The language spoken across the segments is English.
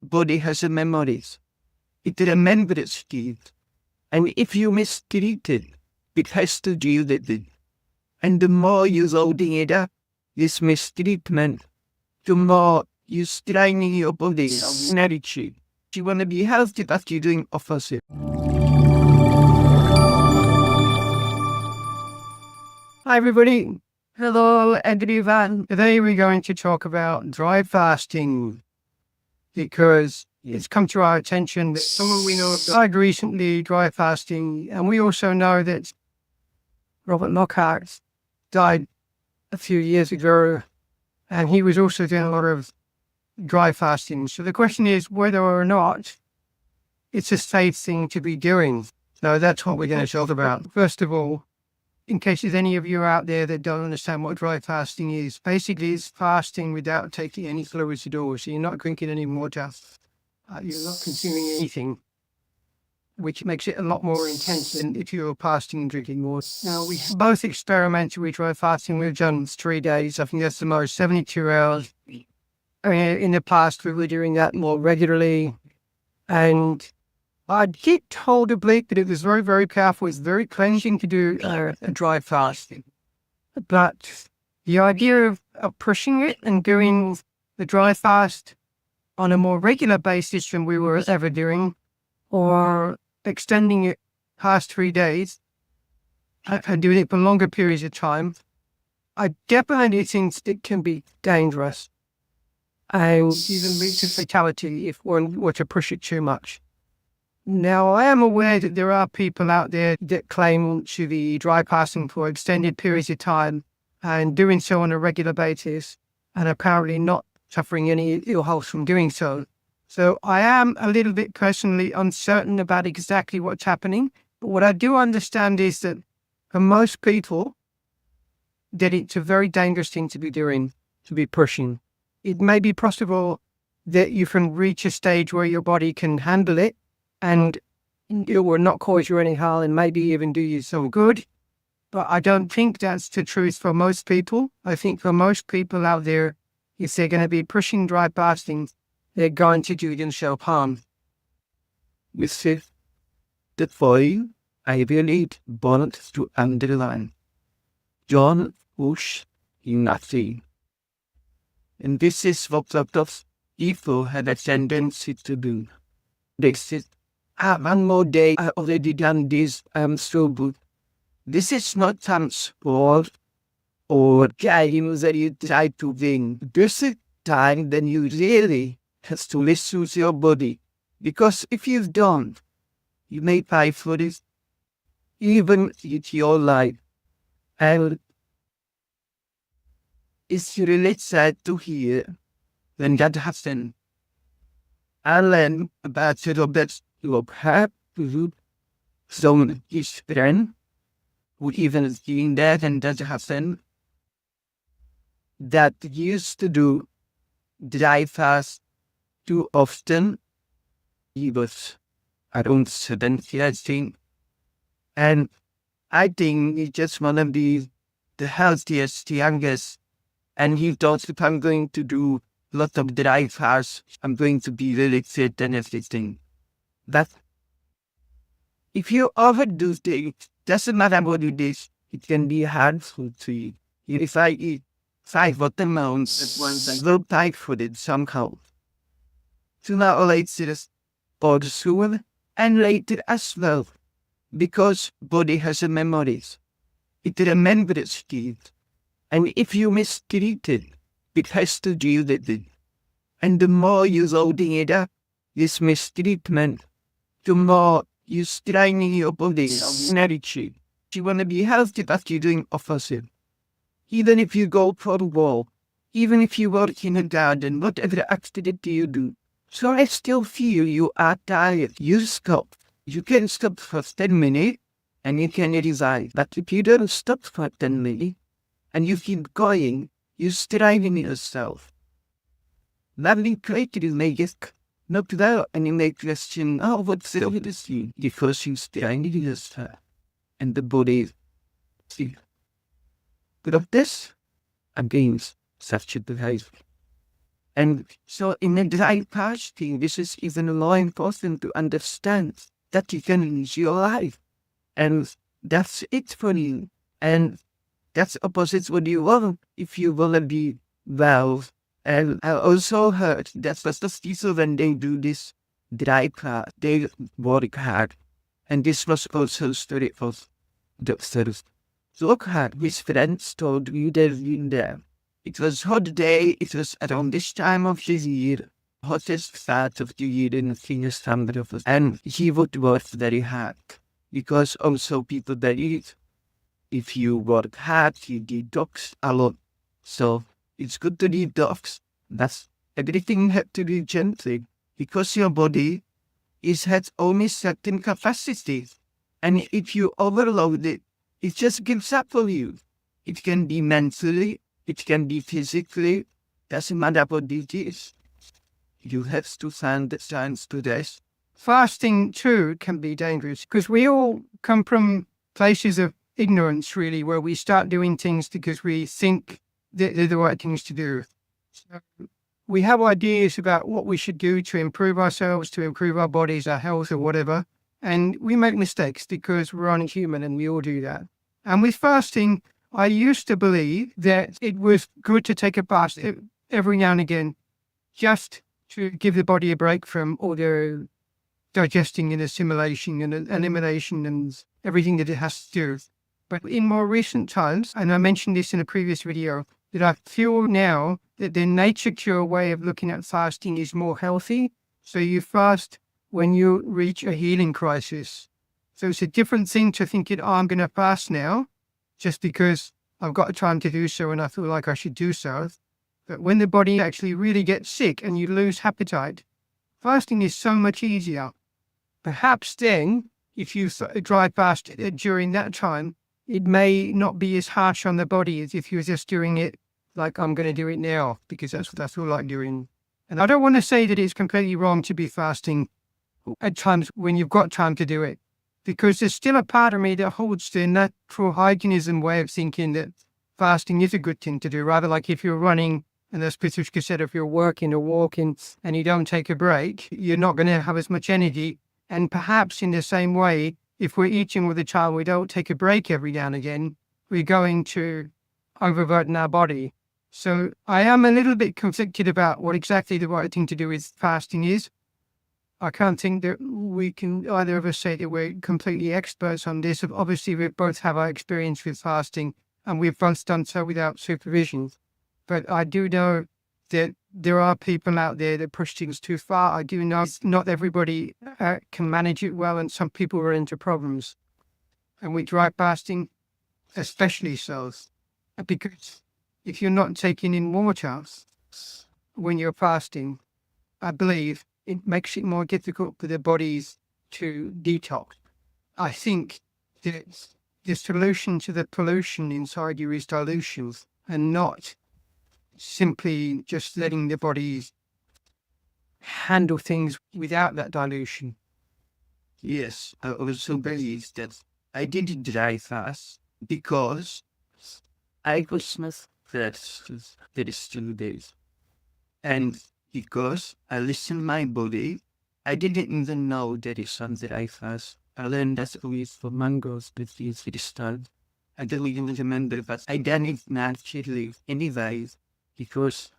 body has a memories. It remembers it. And if you mistreat it, it has to deal with it. And the more you're loading it up, this mistreatment, the more you're straining your body of energy. You want to be healthy, but you're doing opposite. Hi everybody. Hello everyone. Today we're going to talk about dry fasting because it's come to our attention that someone we know died recently dry fasting, and we also know that Robert Lockhart died a few years ago, and he was also doing a lot of dry fasting. So the question is whether or not it's a safe thing to be doing. So that's what we're going to talk about. First of all, in case there's any of you out there that don't understand what dry fasting is, basically it's fasting without taking any fluids at all. So you're not drinking any water, you're not consuming anything, which makes it a lot more intense than if you're fasting and drinking water. Now, we both experimented with dry fasting. We've done 3 days. I think that's the most, 72 hours. In the past, we were doing that more regularly. And I get told of late that it was very, very powerful. It's very cleansing to do a dry fasting. But the idea of pushing it and doing the dry fast on a more regular basis than we were ever doing, or extending it past 3 days and doing it for longer periods of time, I definitely think it can be dangerous and even lead to fatality if one were to push it too much. Now, I am aware that there are people out there that claim to be dry fasting for extended periods of time and doing so on a regular basis, and apparently not suffering any ill health from doing so. So I am a little bit personally uncertain about exactly what's happening. But what I do understand is that for most people, that it's a very dangerous thing to be doing, to be pushing. It may be possible that you can reach a stage where your body can handle it and it will not cause you any harm and maybe even do you some good. But I don't think that's the truth for most people. I think for most people out there, if they're going to be pushing dry fasting, they're going to do themselves harm. This is the point I really want to underline. Don't push nothing. And this is what a lot of people have a tendency to do. They say, one more day, I already done this, I'm so good. This is not some sport or game that you try to win. This is time then you really have to listen to your body. Because if you don't, you may pay for this, even with your life. And it's really sad to hear when that happens. I learned about Robert Lockhart, some his friend, who even seen that and that happened, that used to do dry fast too often. He was around 70, I think. And I think he's just one of the healthiest, youngest. And he thought, if I'm going to do a lot of dry fast, I'm going to be really fit and everything. But if you overdo things, doesn't matter what it is, it can be harmful to you. If I eat 5 watermelons at once, I will die for it somehow. Sooner or later, or sooner and later as well, because body has a memories. It remembers it. And if you mistreat it, it has to deal with it. And the more you're loading it up, this mistreatment, the more you're straining your body of energy. You want to be healthy, but you're doing opposite. Even if you go for a walk, even if you work in a garden, whatever activity you do. So I still feel you are tired. You stop. You can stop for 10 minutes and you can resign. But if you don't stop for 10 minutes and you keep going, you're straining yourself. Nothing created is may get knocked out and you may question, oh, what's the this you? Because you straining yourself and the body. See, but of this, against such a behavior. And so in a dry fasting, this is even more important to understand that you can lose your life. And that's it for you. And that's opposite what you want if you want to be well. And I also heard that lots of people, when they do this dry fast, they work hard. And this was also story of Dr. Lockhart. His friends told me they've been there. It was hot day. It was around this time of the year, hottest part of the year in the Finnish summer of us. And he would work very hard because also people that eat. If you work hard, you detox a lot. So it's good to detox. That's everything had to be gently because your body has only certain capacity. And if you overload it, it just gives up on you. It can be mentally, it can be physically, doesn't matter what it is. You have to find the signs to this. Fasting too can be dangerous because we all come from places of ignorance, really, where we start doing things because we think that they're the right things to do. So we have ideas about what we should do to improve ourselves, to improve our bodies, our health, or whatever. And we make mistakes because we're only human and we all do that. And with fasting, I used to believe that it was good to take a fast every now and again, just to give the body a break from all the digesting and assimilation and elimination and everything that it has to do. But in more recent times, and I mentioned this in a previous video, that I feel now that the nature cure way of looking at fasting is more healthy. So you fast when you reach a healing crisis. So it's a different thing to thinking, oh, I'm going to fast now just because I've got time to do so and I feel like I should do so. But when the body actually really gets sick and you lose appetite, fasting is so much easier. Perhaps then, if you dry fast during that time, it may not be as harsh on the body as if you're just doing it like I'm going to do it now because that's what I feel like doing. And I don't want to say that it's completely wrong to be fasting at times when you've got time to do it, because there's still a part of me that holds the natural hygienism way of thinking that fasting is a good thing to do. Rather, like if you're running, and as Petrushka said, if you're working or walking and you don't take a break, you're not going to have as much energy. And perhaps in the same way, if we're eating with a child, we don't take a break every now and again, we're going to overburden our body. So I am a little bit conflicted about what exactly the right thing to do with fasting is. I can't think that we can either of us say that we're completely experts on this. Obviously, we both have our experience with fasting and we've both done so without supervision. But I do know that there are people out there that push things too far. I do know not everybody can manage it well, and some people are into problems. And with dry fasting, especially so, because if you're not taking in water when you're fasting, I believe it makes it more difficult for the bodies to detox. I think that the solution to the pollution inside you is dilution and not simply just letting the body handle things without that dilution. Yes, I also believe that I did dry fast because I was that is 2 days. And because I listened my body, I didn't even know that it's on dry fast. I learned that with for mangoes, but it's with start. I don't even remember, but I done it naturally anyways, because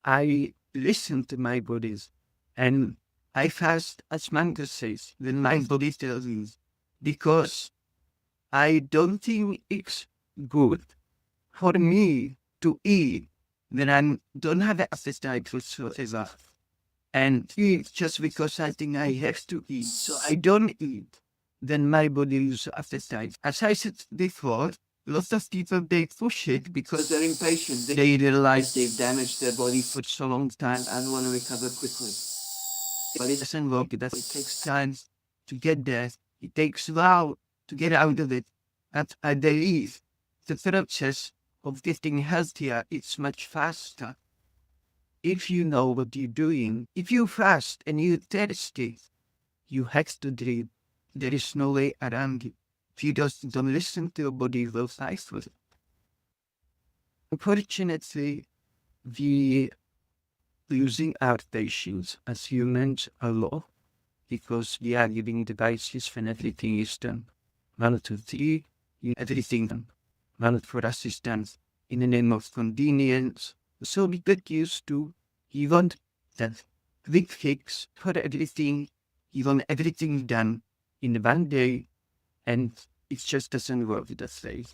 I listened to my bodies and I fast as mango says, when my body tells me, because I don't think it's good for me to eat when I don't have appetite whatsoever. And eat just because I think I have to eat. So I don't eat. Then my body loses appetite. As I said before, lots of people, they push it because they're impatient. They realize they've damaged their body for so long time and want to recover quickly. But it doesn't work. It takes time to get there. It takes a while to get out of it. And I believe the process of getting healthier, it's much faster. If you know what you're doing, if you fast and you're thirsty, you have to drink. There is no way around it. If you just don't listen to your body, will fast with it. Unfortunately, the losing our patience as humans a lot because we are giving devices when everything is done. Malady, everything done. Mal for assistance in the name of convenience. So we get used to even that quick fix for everything, even everything done in one day, and it just doesn't work that way.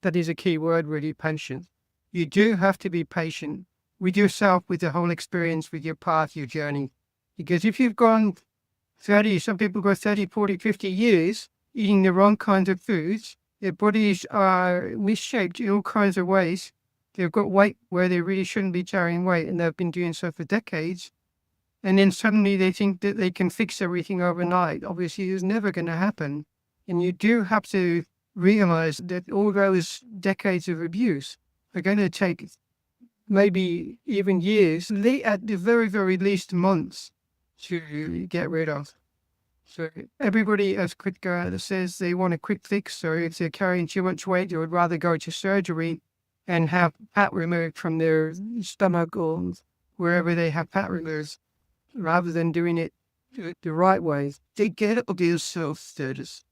That is a key word, really, patience. You do have to be patient with yourself, with the whole experience, with your path, your journey. Because if you've gone 30, some people go 30, 40, 50 years eating the wrong kinds of foods, their bodies are misshaped in all kinds of ways. They've got weight where they really shouldn't be carrying weight, and they've been doing so for decades. And then suddenly they think that they can fix everything overnight. Obviously, it's never going to happen. And you do have to realize that all those decades of abuse are going to take maybe even years, at the very, very least months, to get rid of. So everybody, as quick says, they want a quick fix. So if they're carrying too much weight, they would rather go to surgery and have fat removed from their stomach or wherever they have fat removed, rather than doing it the right way. Take care of yourself first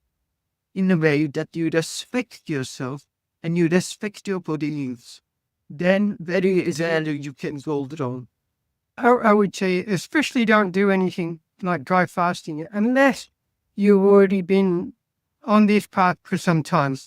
in a way that you respect yourself and you respect your body needs. Then very rarely you can go wrong. I would say especially don't do anything like dry fasting unless you've already been on this path for some time.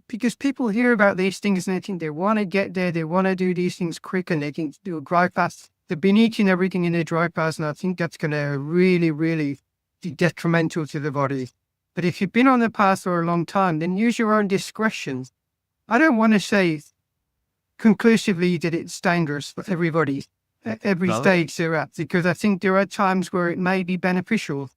Because people hear about these things and they think they want to get there, they want to do these things quick, and they can do a dry fast. They've been eating everything in their dry fast, and I think that's going to really, really be detrimental to the body. But if you've been on the path for a long time, then use your own discretion. I don't want to say conclusively that it's dangerous for everybody at every stage they're at, because I think there are times where it may be beneficial.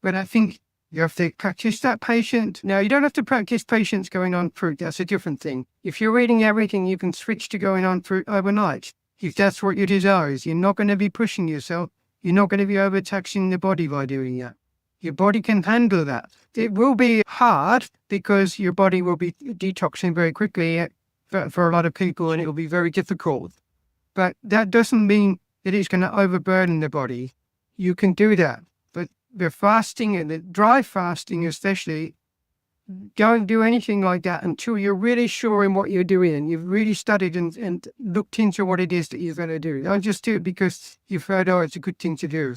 But I think you have to practice that patience. Now, you don't have to practice patience going on fruit. That's a different thing. If you're eating everything, you can switch to going on fruit overnight. If that's what your desire is, you're not going to be pushing yourself. You're not going to be overtaxing the body by doing that. Your body can handle that. It will be hard because your body will be detoxing very quickly for a lot of people, and it will be very difficult. But that doesn't mean that it's going to overburden the body. You can do that. But the fasting and the dry fasting especially, don't do anything like that until you're really sure in what you're doing and you've really studied and looked into what it is that you're going to do. Don't just do it because you've heard, oh, it's a good thing to do.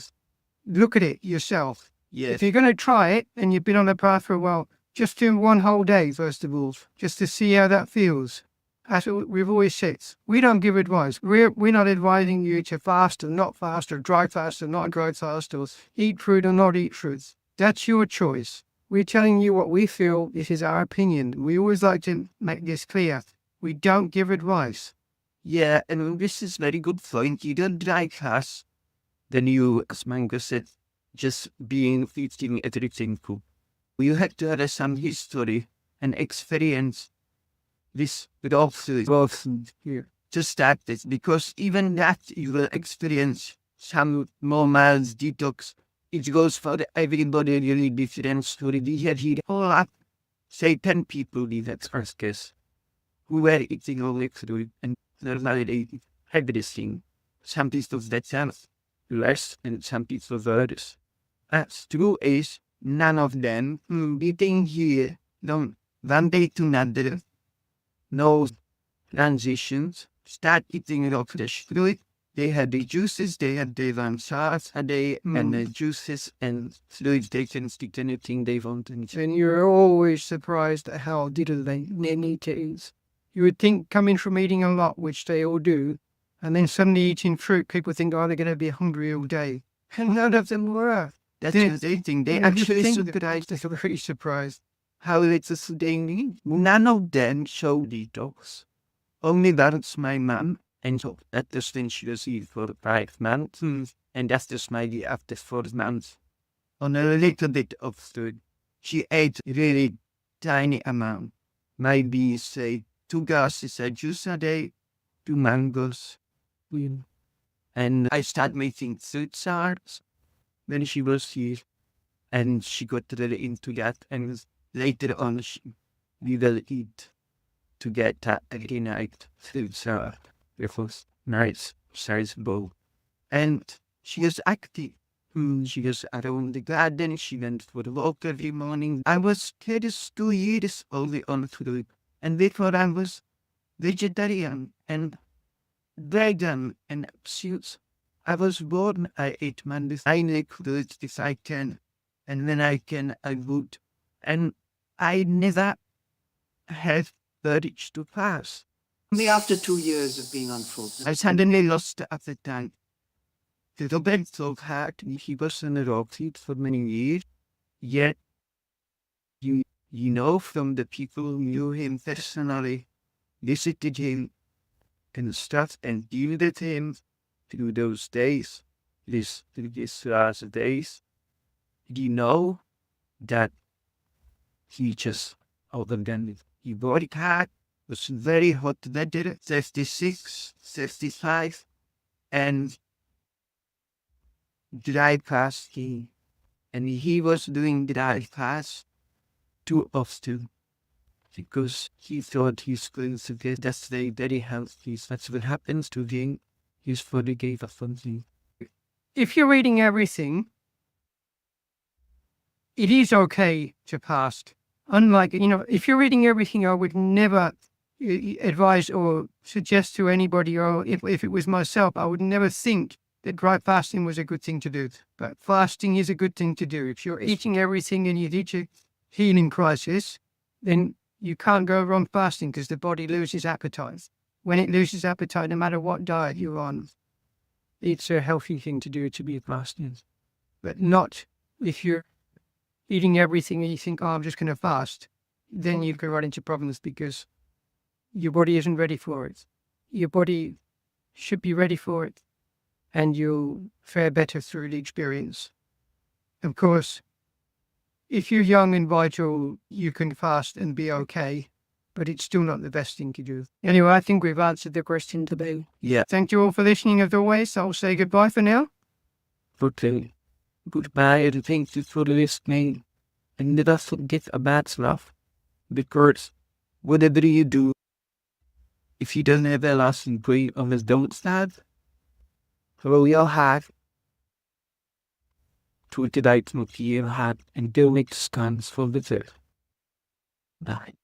Look at it yourself. Yes. If you're going to try it and you've been on the path for a while, just do one whole day, first of all, just to see how that feels. As we've always said, we don't give advice. We're not advising you to fast or not fast, or dry fast or not dry fast, or eat fruit or not eat fruit. That's your choice. We're telling you what we feel. This is our opinion. We always like to make this clear. We don't give advice. Yeah, and this is very good point. You don't dry fast. Then you, as Mango said, just being eating everything cool. You have to have some history and experience this with all here to start this, because even that you will experience some moments detox. It goes for everybody really different story. We had here all up, say 10 people in that first case who were eating only fruit and normally everything. Some people that have less and some people worse. That's true is none of them eating here don't one day to another. No transitions. Start eating a lot of fruit. They had the juices, they had the sauce, and the juices and fluids. They can stick to anything they want. And you're always surprised at how little they need to eat. You would think coming from eating a lot, which they all do, and then suddenly eating fruit, people think, oh, they're going to be hungry all day. And none of them were. That's what they think. They actually surprised. They're very surprised. How it's a thing. None of them show detox. Only that's my mom. And so that is when she was here for 5 months. And that's just my day after 4 months. On a little bit of food. She ate really tiny amount. Maybe say 2 glasses of juice a day, 2 mangoes. And I started making fruit salads when she was here. And she got really into that. And later on, we will eat to get that every night fruit salad. It was nice, size bowl. And she was active. She was around the garden. She went for a walk every morning. I was 2 years old on through, and before I was vegetarian and vegan and absolute. I was born, I ate Mondays, I include if I can, and when I can, I would. And I never had the urge to fast. Only after 2 years of being on food. I suddenly lost the appetite. The Robert Lockhart, he was on the rock seat for many years, yet you know from the people who knew him personally, visited him and stuff and deal with him through those days, through these last days, you know that he just overcame. He worked hard, was very hot weather, 36, 65, and dry fasting. And he was doing dry fast too often because he thought he's going to get that day very healthy. That's what happens to him. His body gave up something. If you're reading everything, it is okay to fast. Unlike, if you're reading everything, I would never advise or suggest to anybody, or if it was myself, I would never think that dry fasting was a good thing to do. But fasting is a good thing to do. If you're eating everything and you reach a healing crisis, then you can't go wrong fasting because the body loses appetite. When it loses appetite, no matter what diet you're on, it's a healthy thing to do to be fasting. But not if you're eating everything and you think, oh, I'm just going to fast. Then you go right into problems because your body isn't ready for it. Your body should be ready for it, and you'll fare better through the experience. Of course, if you're young and vital, you can fast and be okay, but it's still not the best thing to do. Anyway, I think we've answered the question today. Yeah. Thank you all for listening as always. I'll say goodbye for now. Okay. Goodbye and thank you for listening. And never forget about stuff, because whatever you do, if you don't have a lasting prayer on this don't start, throw your heart to the light of your heart and don't make scans for the earth. Bye.